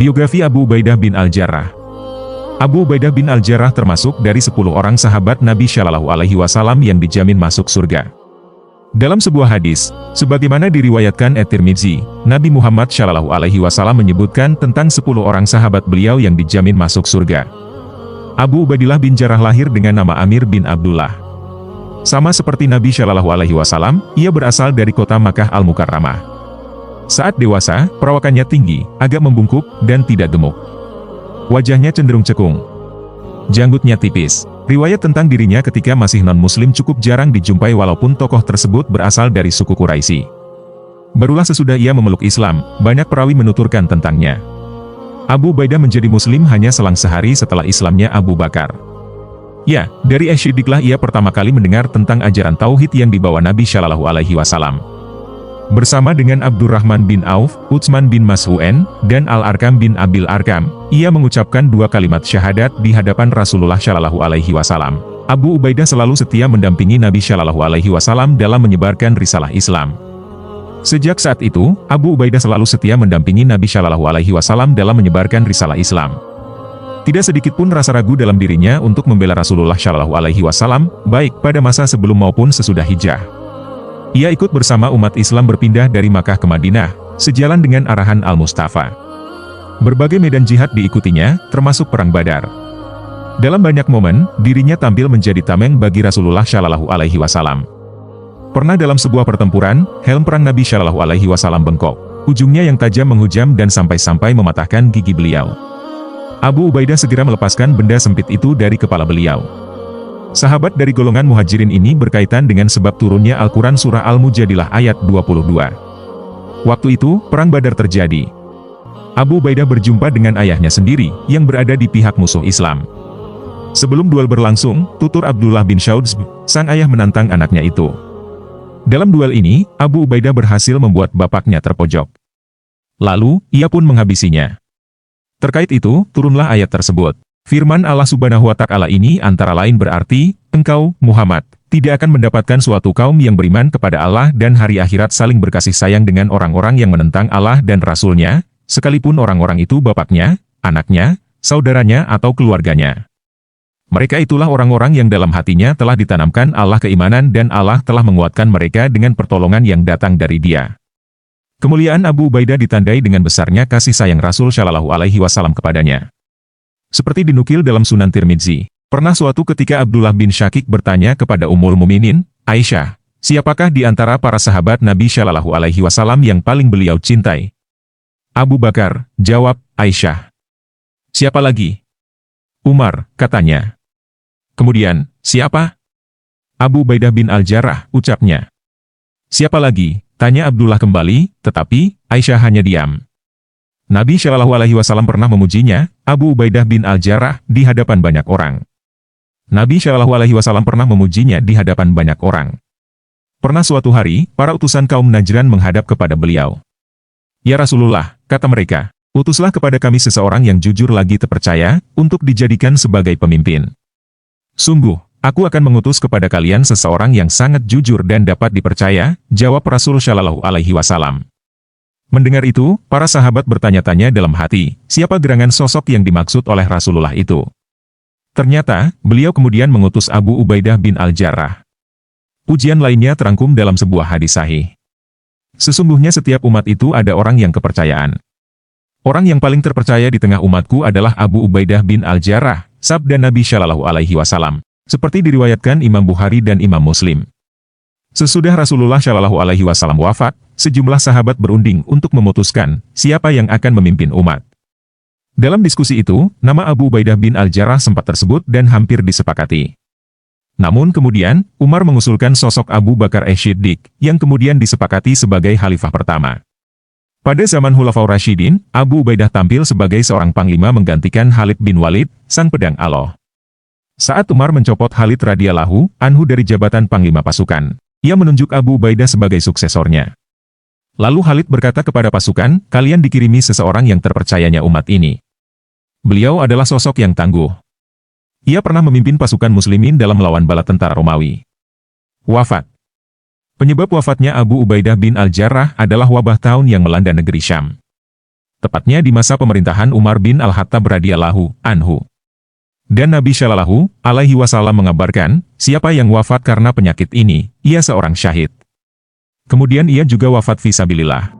Biografi Abu Ubaidah bin Al-Jarrah. Abu Ubaidah bin Al-Jarrah termasuk dari 10 orang sahabat Nabi Shallallahu Alaihi Wasallam yang dijamin masuk surga. Dalam sebuah hadis, sebagaimana diriwayatkan At-Tirmidzi, Nabi Muhammad Shallallahu Alaihi Wasallam menyebutkan tentang 10 orang sahabat beliau yang dijamin masuk surga. Abu Ubaidillah bin Jarrah lahir dengan nama Amir bin Abdullah. Sama seperti Nabi Shallallahu Alaihi Wasallam, ia berasal dari kota Makkah Al-Mukarramah. Saat dewasa, perawakannya tinggi, agak membungkuk, dan tidak gemuk. Wajahnya cenderung cekung. Janggutnya tipis. Riwayat tentang dirinya ketika masih non-muslim cukup jarang dijumpai walaupun tokoh tersebut berasal dari suku Quraisy. Barulah sesudah ia memeluk Islam, banyak perawi menuturkan tentangnya. Abu Ubaidah menjadi muslim hanya selang sehari setelah Islamnya Abu Bakar. Ya, dari As-Siddiqlah ia pertama kali mendengar tentang ajaran Tauhid yang dibawa Nabi Shallallahu Alaihi Wasallam. Bersama dengan Abdurrahman bin Auf, Utsman bin Mas'ud, dan Al-Arkam bin Abil Arkam, ia mengucapkan 2 kalimat syahadat di hadapan Rasulullah Shallallahu Alaihi Wasallam. Abu Ubaidah selalu setia mendampingi Nabi Shallallahu Alaihi Wasallam dalam menyebarkan risalah Islam. Sejak saat itu, Abu Ubaidah selalu setia mendampingi Nabi Shallallahu Alaihi Wasallam dalam menyebarkan risalah Islam. Tidak sedikit pun rasa ragu dalam dirinya untuk membela Rasulullah Shallallahu Alaihi Wasallam, baik pada masa sebelum maupun sesudah hijrah. Ia ikut bersama umat Islam berpindah dari Makkah ke Madinah, sejalan dengan arahan Al-Mustafa. Berbagai medan jihad diikutinya, termasuk Perang Badar. Dalam banyak momen, dirinya tampil menjadi tameng bagi Rasulullah Shallallahu Alaihi Wasallam. Pernah dalam sebuah pertempuran, helm perang Nabi Shallallahu Alaihi Wasallam bengkok. Ujungnya yang tajam menghujam dan sampai-sampai mematahkan gigi beliau. Abu Ubaidah segera melepaskan benda sempit itu dari kepala beliau. Sahabat dari golongan muhajirin ini berkaitan dengan sebab turunnya Al-Quran Surah Al-Mujadilah ayat 22. Waktu itu, Perang Badar terjadi. Abu Ubaidah berjumpa dengan ayahnya sendiri, yang berada di pihak musuh Islam. Sebelum duel berlangsung, tutur Abdullah bin Shaudz, sang ayah menantang anaknya itu. Dalam duel ini, Abu Ubaidah berhasil membuat bapaknya terpojok. Lalu, ia pun menghabisinya. Terkait itu, turunlah ayat tersebut. Firman Allah Subhanahu wa Ta'ala ini antara lain berarti, engkau, Muhammad, tidak akan mendapatkan suatu kaum yang beriman kepada Allah dan hari akhirat saling berkasih sayang dengan orang-orang yang menentang Allah dan Rasul-Nya, sekalipun orang-orang itu bapaknya, anaknya, saudaranya atau keluarganya. Mereka itulah orang-orang yang dalam hatinya telah ditanamkan Allah keimanan dan Allah telah menguatkan mereka dengan pertolongan yang datang dari Dia. Kemuliaan Abu Ubaidah ditandai dengan besarnya kasih sayang Rasul Shallallahu Alaihi Wasallam kepadanya. Seperti dinukil dalam Sunan Tirmidzi, pernah suatu ketika Abdullah bin Syakik bertanya kepada Ummul Muminin, Aisyah, siapakah di antara para sahabat Nabi Shallallahu Alaihi Wasallam yang paling beliau cintai? Abu Bakar, jawab Aisyah. Siapa lagi? Umar, katanya. Kemudian, siapa? Abu Ubaidah bin Al-Jarrah, ucapnya. Siapa lagi? Tanya Abdullah kembali, tetapi Aisyah hanya diam. Nabi Shallallahu Alaihi Wasallam pernah memujinya, Abu Ubaidah bin Al-Jarrah, di hadapan banyak orang. Nabi Shallallahu Alaihi Wasallam pernah memujinya di hadapan banyak orang. Pernah suatu hari, para utusan kaum Najran menghadap kepada beliau. Ya Rasulullah, kata mereka, utuslah kepada kami seseorang yang jujur lagi terpercaya, untuk dijadikan sebagai pemimpin. Sungguh, aku akan mengutus kepada kalian seseorang yang sangat jujur dan dapat dipercaya, jawab Rasul Shallallahu Alaihi Wasallam. Mendengar itu, para sahabat bertanya-tanya dalam hati, siapa gerangan sosok yang dimaksud oleh Rasulullah itu? Ternyata, beliau kemudian mengutus Abu Ubaidah bin Al-Jarrah. Pujian lainnya terangkum dalam sebuah hadis sahih. Sesungguhnya setiap umat itu ada orang yang kepercayaan. Orang yang paling terpercaya di tengah umatku adalah Abu Ubaidah bin Al-Jarrah, sabda Nabi Shallallahu Alaihi Wasallam, seperti diriwayatkan Imam Bukhari dan Imam Muslim. Sesudah Rasulullah Shallallahu Alaihi Wasallam wafat, sejumlah sahabat berunding untuk memutuskan siapa yang akan memimpin umat. Dalam diskusi itu, nama Abu Ubaidah bin Al-Jarrah sempat tersebut dan hampir disepakati. Namun kemudian, Umar mengusulkan sosok Abu Bakar As-Siddiq, yang kemudian disepakati sebagai khalifah pertama. Pada zaman Khulafaur Rasyidin, Abu Ubaidah tampil sebagai seorang panglima menggantikan Khalid bin Walid, sang pedang Allah. Saat Umar mencopot Khalid radhiyallahu anhu dari jabatan panglima pasukan, ia menunjuk Abu Ubaidah sebagai suksesornya. Lalu Khalid berkata kepada pasukan, kalian dikirimi seseorang yang terpercayanya umat ini. Beliau adalah sosok yang tangguh. Ia pernah memimpin pasukan muslimin dalam melawan bala tentara Romawi. Wafat. Penyebab wafatnya Abu Ubaidah bin Al-Jarrah adalah wabah taun yang melanda negeri Syam. tepatnya di masa pemerintahan Umar bin Al-Khattab radhiyallahu anhu. Dan Nabi Shallallahu alaihi wasallam mengabarkan, siapa yang wafat karena penyakit ini, ia seorang syahid. Kemudian ia juga wafat fisabilillah.